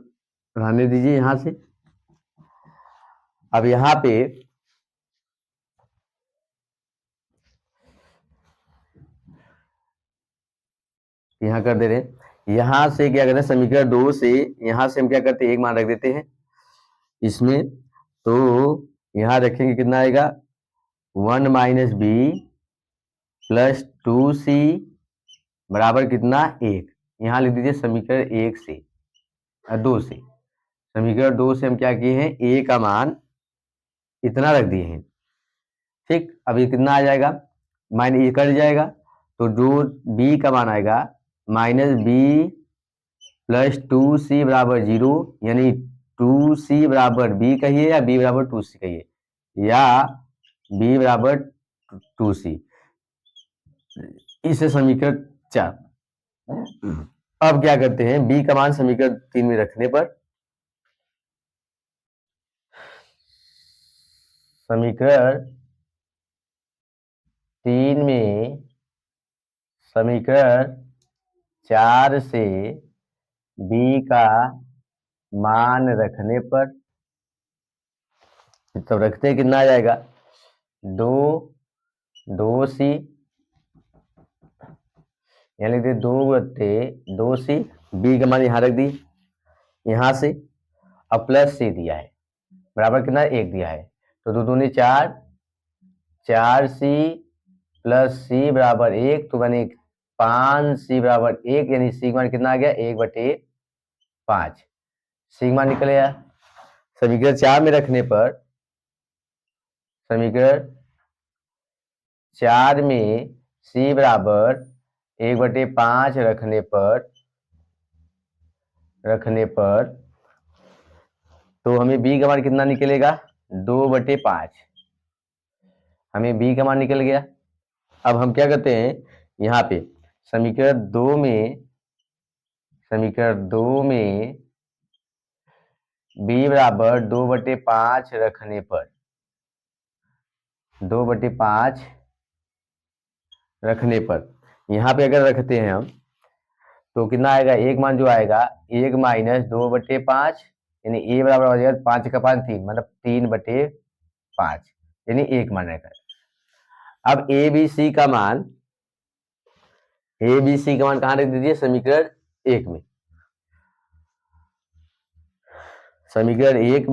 रहने दीजिए यहां से। अब यहाँ पे यहाँ कर दे रहे हैं, यहाँ से क्या करते हैं, समीकरण 2 से यहाँ से हम क्या करते हैं, एक मान रख देते हैं इसमें, तो यहाँ रखेंगे कितना आएगा, 1 माइनस बी प्लस 2c बराबर कितना 1। यहाँ लिख दीजिए समीकरण 1 से 2 से, समीकरण 2 से हम क्या किए हैं, a का मान इतना रख दिए हैं। ठीक, अब ये कितना आ जाएगा, माइनस ये कट जाएगा, तो जो b का मान आएगा माइनस बी प्लस 2c बराबर 0, यानी 2c बराबर b कहिए या b बराबर 2c कहिए, या b बराबर 2c। इसे समीकरण 4। अब क्या करते हैं, b का मान समीकरण 3 में रखने पर समीकरण 3 में समीकरण 4 से b का मान रखने पर, तो रखते हैं कितना आ जाएगा, 2c, यानी लिख दिए 2/2c, b का मान यहाँ रख दी यहाँ से, अब प्लस c दिया है बराबर कितना 1 दिया है, तो 2 दूनी 4, 4c प्लस c बराबर 1, तो बने 5c बराबर 1, यानी c का मान कितना आ गया, 1/5। सी मान निकल आया। समीकरण 4 में रखने पर, समीकरण 4 में c बराबर 1/5 रखने पर तो हमें b का मान कितना निकलेगा, 2/5। हमें b का मान निकल गया। अब हम क्या करते हैं, यहाँ पे समीकरण 2 में b बराबर 2/5 रखने पर, 2/5 रखने पर यहाँ पे अगर रखते हैं हम, तो कितना आएगा, एक मान जो आएगा 1 माइनस 2/5, यानी a बराबर हो जाएगा 5 का 5 3, मतलब 3/5, यानी 1 मान रहेगा। अब ए बी सी का मान कहाँ रख दीजिए, समीकरण 1 में। समीकरण 1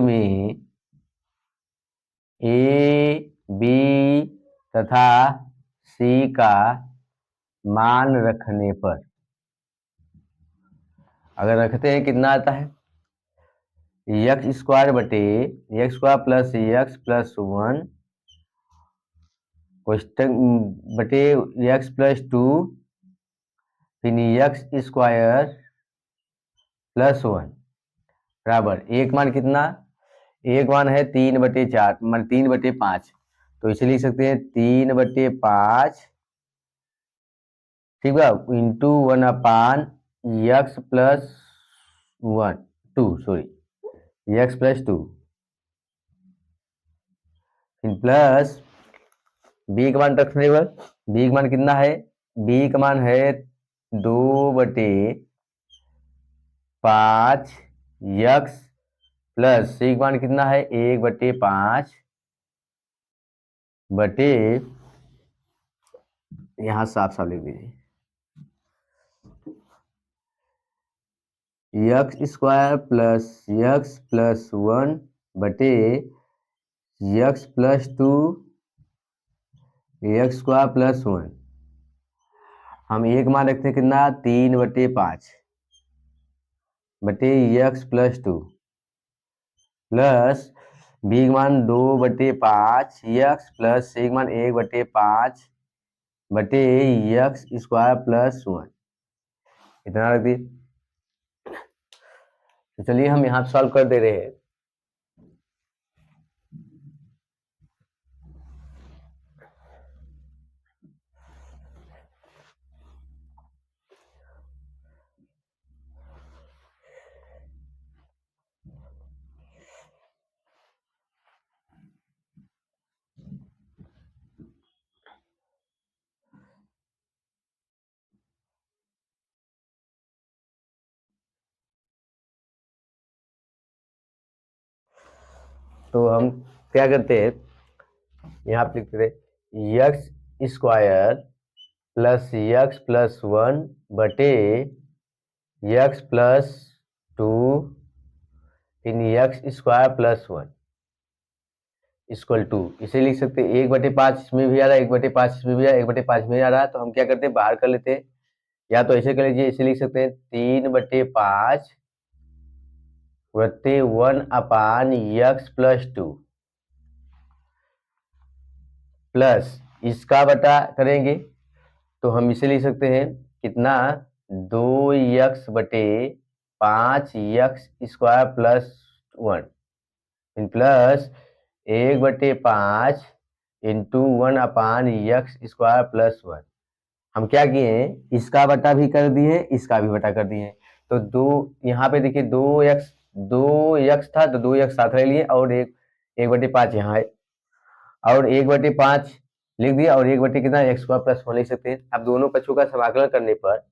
में ए बी तथा सी का मान रखने पर, अगर रखते हैं कितना आता है, x² plus x plus 1 question बटे x प्लस 2 फिर x² प्लस 1 बराबर एक मान कितना, एक मान है 3/4 मान 3/5, तो इसे लिख सकते हैं 3/5, ठीक है, into 1/x plus 2 sorry x plus 2 plus b का मान रखने पर, b का मान कितना है, b का मान है 2/5 x प्लस c का मान कितना है 1/5 बटे, यहां साफ साफ लिख दीजिए, x² प्लस 1 बटे x प्लस 2 x² प्लस 1, हम एक मान रखते हैं कितना 3/5 बटे x प्लस 2 प्लस b का मान 2/5 x प्लस c का मान 1/5 बटे x² प्लस 1, इतना रख दिए। तो चलिए हम यहाँ सॉल्व कर दे रहे हैं। तो हम क्या करते हैं, यहाँ पे लिखते हैं x square plus x plus 1 बटे x plus 2 in x square plus 1 equal to, इसे लिख सकते हैं 1/5 इसमें भी आ रहा है, 1/5 इसमें भी आ रहा है, 1/5 में आ रहा है। तो हम क्या करते हैं, बाहर कर लेते हैं, या तो ऐसे कर लीजिए, इसे लिख सकते हैं 3/5 बटे 1 यक्स प्लस 2 प्लस इसका बटा करेंगे तो हम इसे लिख सकते हैं कितना, 2 बटे 5 x square plus 1 plus 1/5 into 1/यक्स स्क्वायर प्लस 1। हम क्या किए हैं, इसका बटा भी कर दिए, इसका भी बटा कर दिए। तो दो यहाँ पे देखिए 2 यक्स था तो 2 यक्स साथ ले लिए, और 1/5 यहाँ है, और 1/5 लिख दिया, और 1 कितना एक्स स्क्वायर प्लस 1 लिख सकते हैं। अब दोनों पक्षों का समाकलन करने पर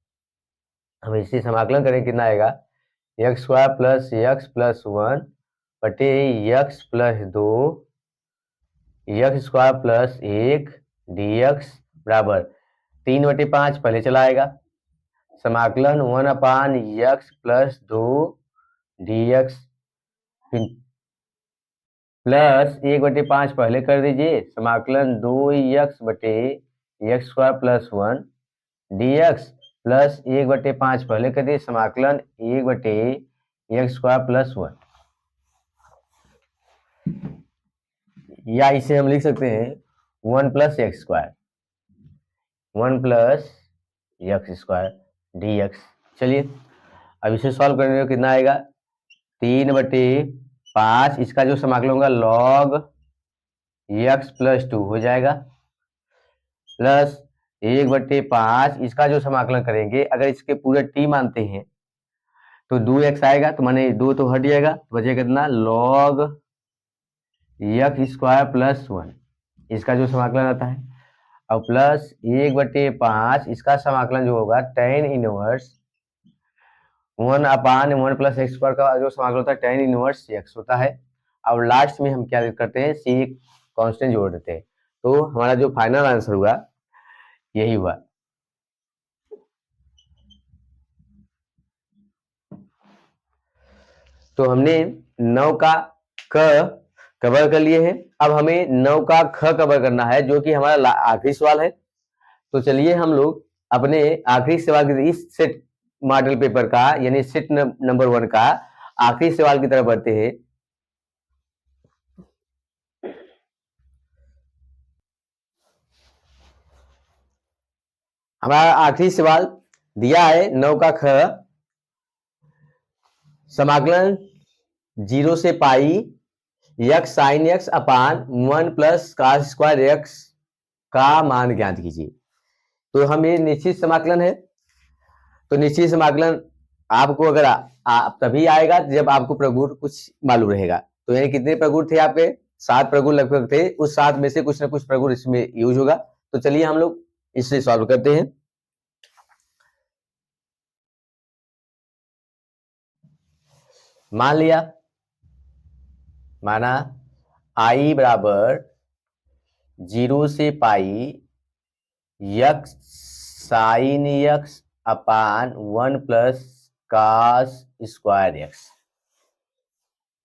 हम इसे समाकलन करें, कितना आएगा, x square plus x plus 1 बटे x plus 2 x square plus 1 dx बराबर 3/5 पहले चला आएगा, समाकलन 1/यक्स प्लस 2 dx प्लस 1/5 पहले कर दीजिए, समाकलन 2 बटे x square plus 1 dx plus 1/5 पहले कर दिए, समाकलन 1 बटे यक्स स्क्वायर प्लस 1। या इसे हम लिख सकते हैं 1 plus x square, 1 plus x square dx। चलिए अब इसे सॉल्व करने में कितना आएगा, 3/5 इसका जो समाकलन होगा log यक्स प्लस 2 हो जाएगा, प्लस 1/5 इसका जो समाकलन करेंगे, अगर इसके पूरे टी मानते हैं तो 2x आएगा, तो माने 2 तो हट जाएगा, तो बचेगा कितना, log यक्स स्क्वायर प्लस 1 इसका जो समाकलन आता है, और प्लस 1/5 इसका समाकलन जो होगा tan inverse 1/1 plus x square का जो समाकलन होता है tan इनवर्स x होता है। अब लास्ट में हम क्या करते हैं, c कांस्टेंट जोड़ देते हैं, तो हमारा जो फाइनल आंसर हुआ यही हुआ। तो हमने 9 का क कवर कर लिए हैं, अब हमें 9 का ख कवर करना है, जो कि हमारा आखिरी सवाल है। तो चलिए हम लोग अपने आखिरी सवाल की, इस सेट मॉडल पेपर का यानी सेट नंबर 1 का आखिरी सवाल की तरफ बढ़ते हैं। हमारा आखिरी सवाल दिया है 9 का ख, समाकलन 0 से पाई यक्स साइन एक्स अपान 1 प्लस कॉस स्क्वायर एक्स का मान ज्ञात कीजिए। तो हम ये निश्चित समाकलन है, तो निश्चित समाकलन आपको अगर आप तभी आएगा जब आपको प्रगुण कुछ मालूम रहेगा। तो यानी कितने प्रगुण थे आपके, 7 प्रगुण लगभग थे, उस 7 में से कुछ ना कुछ प्रगुण इसमें यूज होगा। तो चलिए हम लोग इसे सॉल्व करते हैं। मान लिया, माना आई बराबर 0 से पाई यक्स साइन यक्स अपान 1 plus cos square x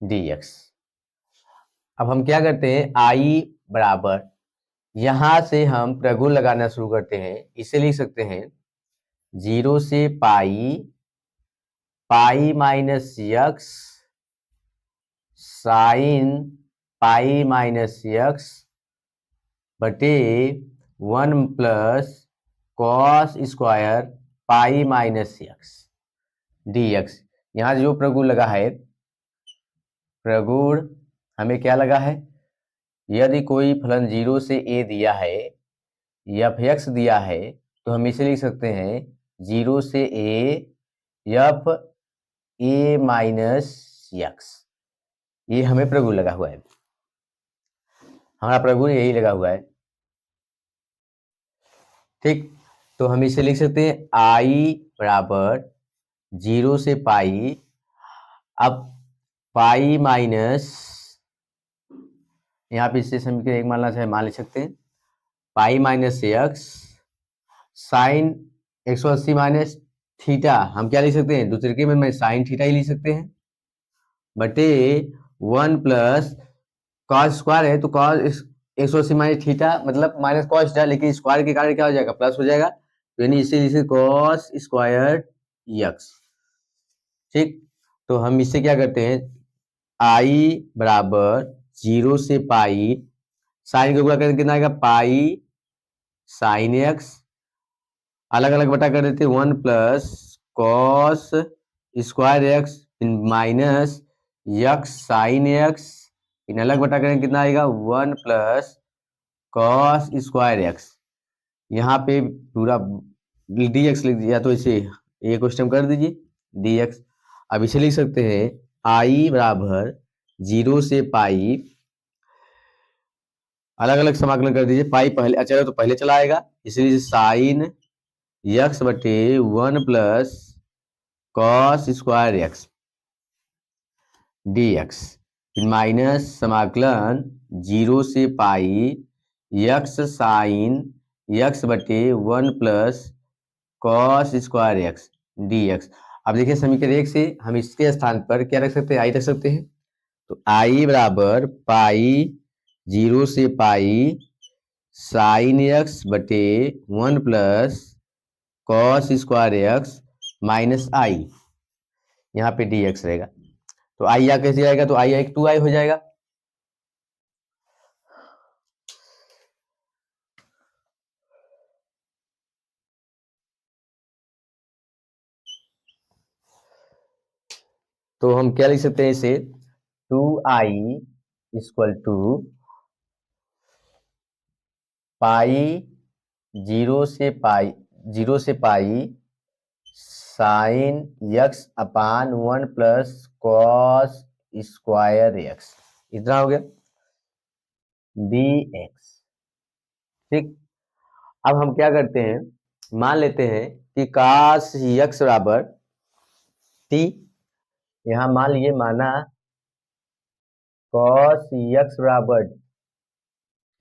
dx। अब हम क्या करते हैं, आई बराबर, यहां से हम प्रगुण लगाना शुरू करते हैं, इसे लिख सकते हैं 0 से pi minus x sine pi minus x बटे 1 plus cos square pi minus x dx। यहाँ जो प्रगुण लगा है, प्रगुण हमें क्या लगा है, यदि कोई फलन 0 से a दिया है, एफ एक्स दिया है, तो हम इसे लिख सकते हैं 0 से a F a minus x. ये हमें प्रगुण लगा हुआ है, हमारा प्रगुण यही लगा हुआ है। ठीक, तो हम इसे लिख सकते हैं आई बराबर 0 से पाई, अब पाई माइनस, यहाँ पे इसे समीकरण एक मानना चाहे मान लिख सकते हैं, pi minus x sine 180 minus theta, हम क्या लिख सकते हैं, दूसरे में मैं साइन थीटा ही लिख सकते हैं, बटे 1 प्लस कॉस स्क्वायर है तो कॉस 180 माइनस थीटा मतलब माइनस कॉस थीटा, लेकिन स्क्वायर के कारण क्या हो जाएगा, प्लस हो जाएगा, तो यानी इसे लिखे कॉस स्क्वायर एक्स। ठीक, तो हम इससे क्या करते हैं, आई बराबर 0 से पाई, साइन को गुणा करके कितना आएगा, पाई साइन एक्स, अलग अलग बटा कर देते 1 plus cos square x minus x sine x, इन अलग बटा करेंगे कितना आएगा, 1 प्लस कॉस स्क्वायर एक्स। यहाँ पे पूरा डी एक्स लिख दिया, तो इसे ये क्वेश्चन कर दीजिए डी एक्स। अब इसे लिख सकते हैं आई बराबर 0 से पाई, अलग अलग समाकलन कर दीजिए, पाई पहले चलो तो पहले चला आएगा, इसलिए साइन एक्स बटे 1 plus cos square x D x, minus समाकलन 0 से पाई एक्स साइन एक्स बटे 1 plus cos square x D x. अब देखिए समीकरण 1 से हम इसके स्थान पर क्या रख सकते हैं, आई रख सकते हैं, तो आई बराबर पाई 0 से पाई साइन एक्स बटे 1 plus cos square x minus I, यहाँ पे डी एक्स रहेगा, तो आई यहाँ कैसे आएगा, तो आई एक 2i हो जाएगा। तो हम क्या लिख सकते हैं इसे, 2i इक्वल टू पाई 0 से पाई साइन एक्स अपान 1 प्लस कॉस स्क्वायर एक्स, इतना हो गया डी एक्स। ठीक, अब हम क्या करते हैं, मान लेते हैं कि काश एक्स बराबर टी, यहाँ मान लिए माना कॉस एक्स बराबर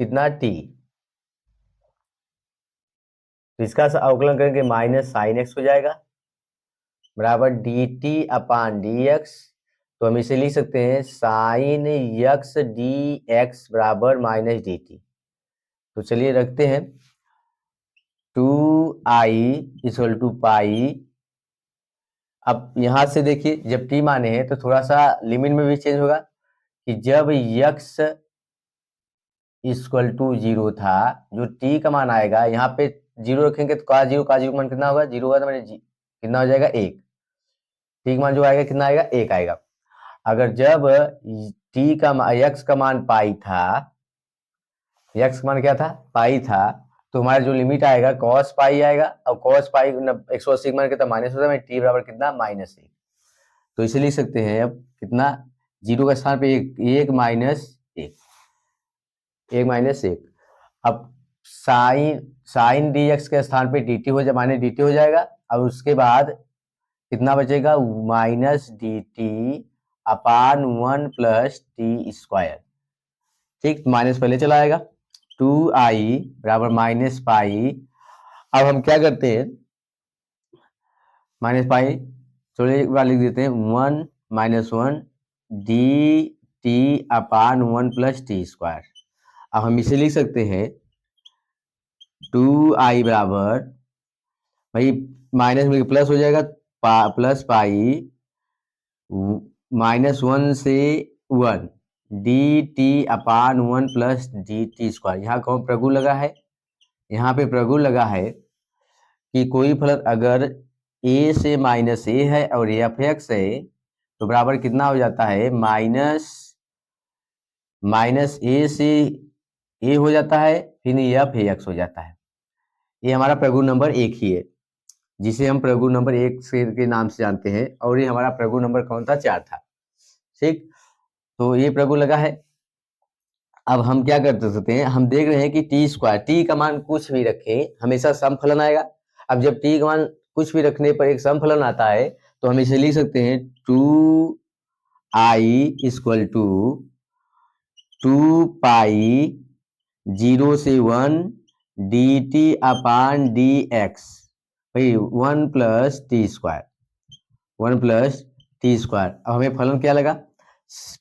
कितना टी, तो इसका अवकलन करेंगे माइनस साइन एक्स हो जाएगा बराबर D T upon D x, तो हम इसे लिख सकते हैं साइन एक्स डी एक्स बराबर माइनस डी टी। तो चलिए रखते हैं 2i इक्वल टू पाई, अब यहां से देखिए जब t माने हैं तो थोड़ा सा लिमिट में भी चेंज होगा, कि जब x इक्वल टू 0 था, जो t का मान आएगा यहाँ पे 0 रखेंगे तो का 0 का मान कितना होगा, 0 होगा तो मैंने कितना हो जाएगा 1, t का मान जो आएगा कितना आएगा 1 आएगा। अगर जब t का x का मान पाई था, x का मान क्या था, पाई था, तो हमारा जो लिमिट आएगा cos पाई आएगा, और cos पाई 180 मान कितना माइनस होता है, t बराबर कितना माइनस 1, तो इसे लिख सकते हैं अब कितना, 0 का स्थान पे 1 माइनस 1, अब साइन डी एक्स के स्थान पे डी टी हो जाए, माइनस डी टी हो जाएगा, अब उसके बाद कितना बचेगा, minus D T upon 1 plus T square. ठीक, माइनस पहले चला आएगा, 2i बराबर माइनस पाई, अब हम क्या करते हैं, माइनस पाई चलिए एक बार लिख देते हैं 1 minus 1 D T upon 1 plus T square. अब हम इसे लिख सकते हैं 2i बराबर, भाई माइनस में प्लस हो जाएगा, प्लस पाई माइनस 1 से 1 D T upon 1 plus D T square. यहाँ कौन प्रगुण लगा है, यहाँ पे प्रगुण लगा है कि कोई फलन अगर ए से माइनस ए है और एफ एक्स है, तो बराबर कितना हो जाता है, माइनस ए से ए हो जाता है, फिर एफ एक्स हो जाता है। ये हमारा प्रगुण नंबर 1 ही है, जिसे हम प्रगुण नंबर 1 के नाम से जानते हैं, और ये हमारा प्रगुण नंबर कौन था, 4 था। ठीक, तो ये प्रगुण लगा है। अब हम क्या करते सकते हैं, हम देख रहे हैं कि टी स्क्वायर, टी का मान कुछ भी रखें हमेशा समफलन आएगा। अब जब टी का मान कुछ भी रखने पर एक समफलन आता है, तो हम इसे लिख सकते हैं 2i इक्वल टू 2 पाई 0 से 1 dt अपान dx, भाई 1 plus T square, 1 plus T square. अब हमें फलन क्या लगा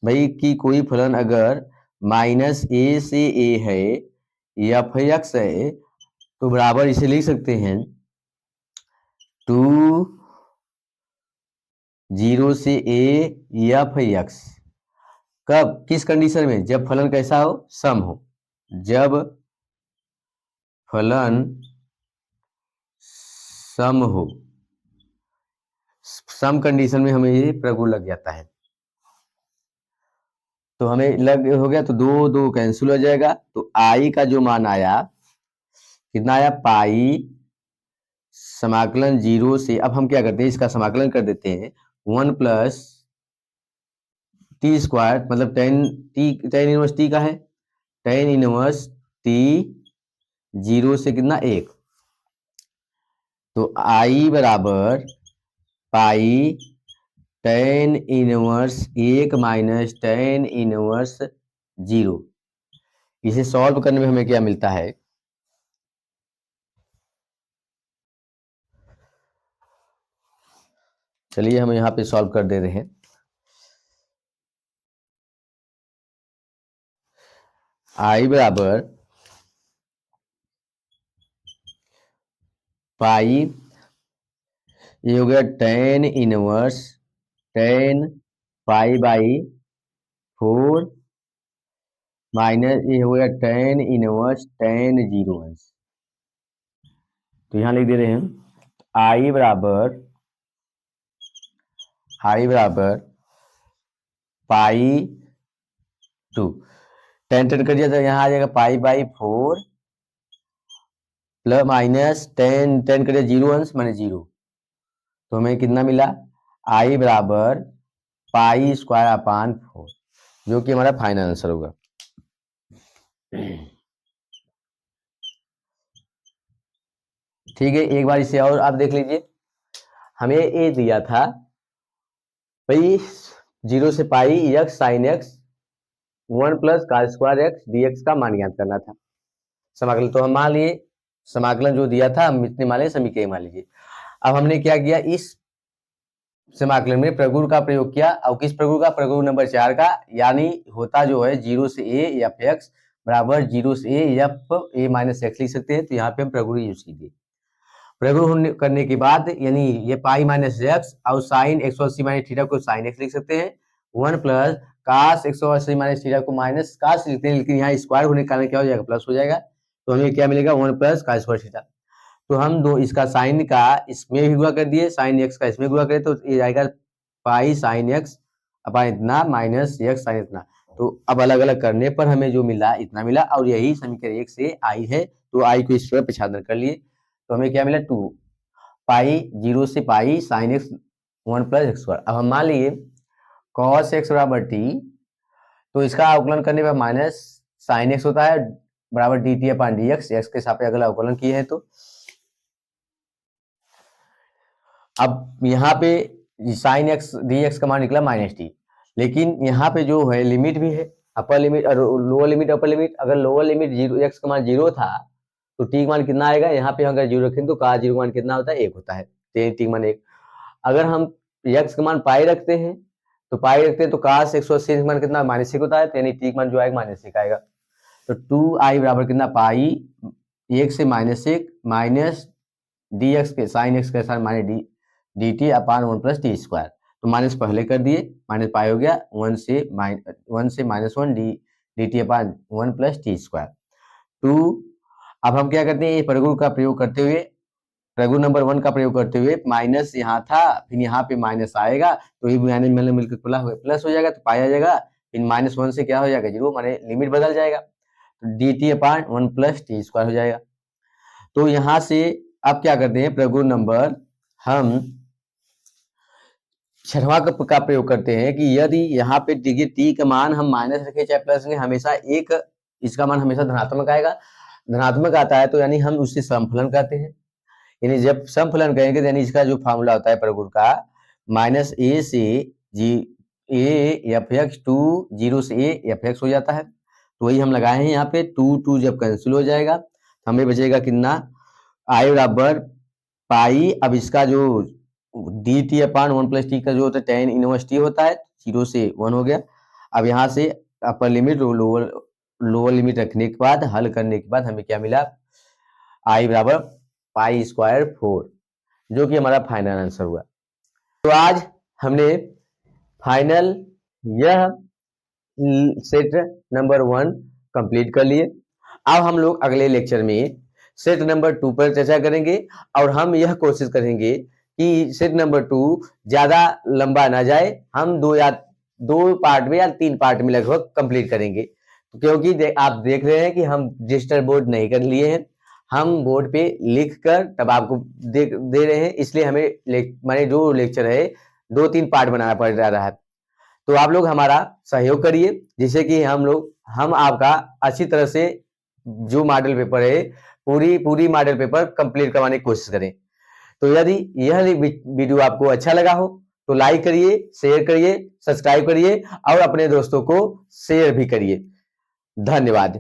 भाई, कि कोई फलन अगर माइनस ए से ए है या फिर एक्स है, तो बराबर इसे लिख सकते हैं 2 0 से ए या फिर एक्स। कब, किस कंडीशन में, जब फलन कैसा हो, सम हो। जब फलन सम हो, सम कंडीशन में हमें ये प्रगुण लग जाता है। तो हमें लग हो गया, तो 2 2 कैंसिल हो जाएगा, तो आई का जो मान आया कितना आया, पाई समाकलन 0 से, अब हम क्या करते हैं, इसका समाकलन कर देते हैं 1 प्लस टी स्क्वायर, मतलब टेन इनवर्स टी का है, टेन इनवर्स टी 0 से कितना 1, तो आई बराबर pi tan inverse 1 minus tan inverse 0। इसे सॉल्व करने में हमें क्या मिलता है, चलिए हम यहाँ पे सॉल्व कर दे रहे हैं। आई बराबर पाई, ये हो गया tan inverse 10 pi by 4 minus ये हो गया 10 इनवर्स 10 0 अंश। तो यहाँ लिख दे रहे हैं आई बराबर पाई 2, 10 10 कर दिया तो यहाँ आ जाएगा पाई बाई 4 प्लस माइनस 10 10 कर दिया 0 अंश माने 0, तो हमें कितना मिला, आई बराबर पाई स्क्वायर अपान 4, जो कि हमारा फाइनल आंसर होगा। ठीक है, एक बार इसे और आप देख लीजिए। हमें ये दिया था भाई 0 से पाई एक्स साइन एक्स 1 प्लस का स्क्वायर एक्स dx का मान ज्ञात करना था, समाकलन। तो हम मान लिए समाकलन जो दिया था हम इतने मान लिए, समीकरण मान लीजिए। अब हमने क्या किया, इस समाकलन में प्रगुण का प्रयोग किया, और किस प्रगुण का, प्रगुण नंबर 4 का, यानी होता जो है 0 से ए एफ एक्स बराबर 0 से A F A minus x लिख सकते हैं। तो यहाँ पे हम प्रगुण यूज कीजिए। प्रगुण करने के बाद यानी ये पाई माइनस एक्स और साइन 180 माइनस थीटा को साइन एक्स लिख सकते हैं, 1 प्लस कास 180 माइनस थीटा को माइनस कास लिखते हैं, लेकिन यहाँ स्क्वायर होने के कारण क्या हो जाएगा, प्लस हो जाएगा। तो हमें क्या मिलेगा, 1 प्लस का स्क्वायर थीटा। तो हम दो इसका साइन का इसमें भी गुणा कर दिए, साइन एक्स का इसमें गुणा करें, तो ये आएगा पाई साइन एक्स अपन इतना माइनस एक्स साइन इतना। तो अब अलग अलग करने पर हमें जो मिला इतना मिला, और यही समीकरण 1 से आई है। तो आई को इस तरह पछाड़ कर लिए, तो हमें क्या मिला 2 पाई 0 से pi sine x 1 plus x square. अब हम मान लिए कॉस एक्स बराबर टी, तो इसका अवकलन करने पर माइनस साइन एक्स होता है बराबर D T upon D x, x के सापेक्ष अगला अवकलन किए हैं। तो अब यहाँ पे साइन एक्स डी एक्स का मान निकला माइनस टी, लेकिन यहाँ पे जो है लिमिट भी है, अपर लिमिट और लोअर लिमिट अपर लिमिट। अगर लोअर लिमिट 0 एक्स का मान 0 था तो टी का मान कितना आएगा, यहाँ पे अगर 0 रखें तो का 0 का मान कितना होता है, 1 होता है, तो टी का मान 1। अगर हम एक्स का मान पाई रखते हैं तो पाई रखते हैं तो कास 180 का मान कितना -1 होता है, यानी टी का मान जो आएगा -1 आएगा। तो 2i बराबर कितना, पाई 1 से -1 माइनस डी एक्स के साइन एक्स के साथ minus D T upon 1 plus T square. तो माइनस पहले कर दिए, माइनस पाई हो गया 1 से -1 D T upon 1 plus T square 2। अब हम क्या करते हैं, ये प्रगुण का प्रयोग करते हुए प्रगुण नंबर 1 का प्रयोग करते हुए माइनस यहाँ था, फिर यहाँ पे माइनस आएगा तो ये माइनस मैंने मिलकर प्लस हो जाएगा, तो पाया जाएगा, फिर -1 से क्या हो जाएगा 0, माने लिमिट बदल जाएगा, तो dt/1 + t² हो जाएगा। तो यहाँ से अब क्या करते हैं, प्रगुण नंबर हम 6वां का प्रयोग करते हैं कि यदि यहाँ पे देखिए t का मान हम माइनस रखें चाहे प्लस रखें, हमेशा एक इसका मान हमेशा धनात्मक आएगा। धनात्मक आता है तो यानी हम उससे समफलन कहते हैं। यानी जब समफलन कहेंगे तो यानी इसका जो फॉर्मूला होता है प्रगुण का, -a से a f(x) टू 0 से a f(x) हो जाता है। तो वही हम लगाए हैं यहाँ पे, 2 जब कैंसिल हो जाएगा हमें बचेगा कितना, i बराबर पाई, अब इसका जो dt/1 + t का जो होता है tan इनवर्स t होता है, 0 से 1 हो गया। अब यहाँ से अपर लिमिट लोअर लिमिट रखने के बाद हल करने के बाद हमें क्या मिला, i बराबर π² 4, जो कि हमारा फाइनल आंसर हुआ। तो आज हमने फाइनल यह सेट नंबर 1 कंप्लीट कर लिए। अब हम लोग अगले लेक्चर में सेट नंबर 2 पर चर्चा करेंगे और हम यह कोशिश करेंगे कि सेट नंबर 2 ज्यादा लंबा ना जाए, हम 2 पार्ट में या 3 पार्ट में लगभग कंप्लीट करेंगे, क्योंकि आप देख रहे हैं कि हम रजिस्टर बोर्ड नहीं कर लिए हैं, हम बोर्ड पे लिख कर तब आपको दे रहे हैं, इसलिए हमें माने जो लेक्चर है 2-3 पार्ट बनाना पड़ रहा है। तो आप लोग हमारा सहयोग करिए, जिससे कि हम आपका अच्छी तरह से जो मॉडल पेपर है पूरी मॉडल पेपर कंप्लीट करवाने की कोशिश करें। तो यदि यह वीडियो आपको अच्छा लगा हो तो लाइक करिए, शेयर करिए, सब्सक्राइब करिए और अपने दोस्तों को शेयर भी करिए। धन्यवाद।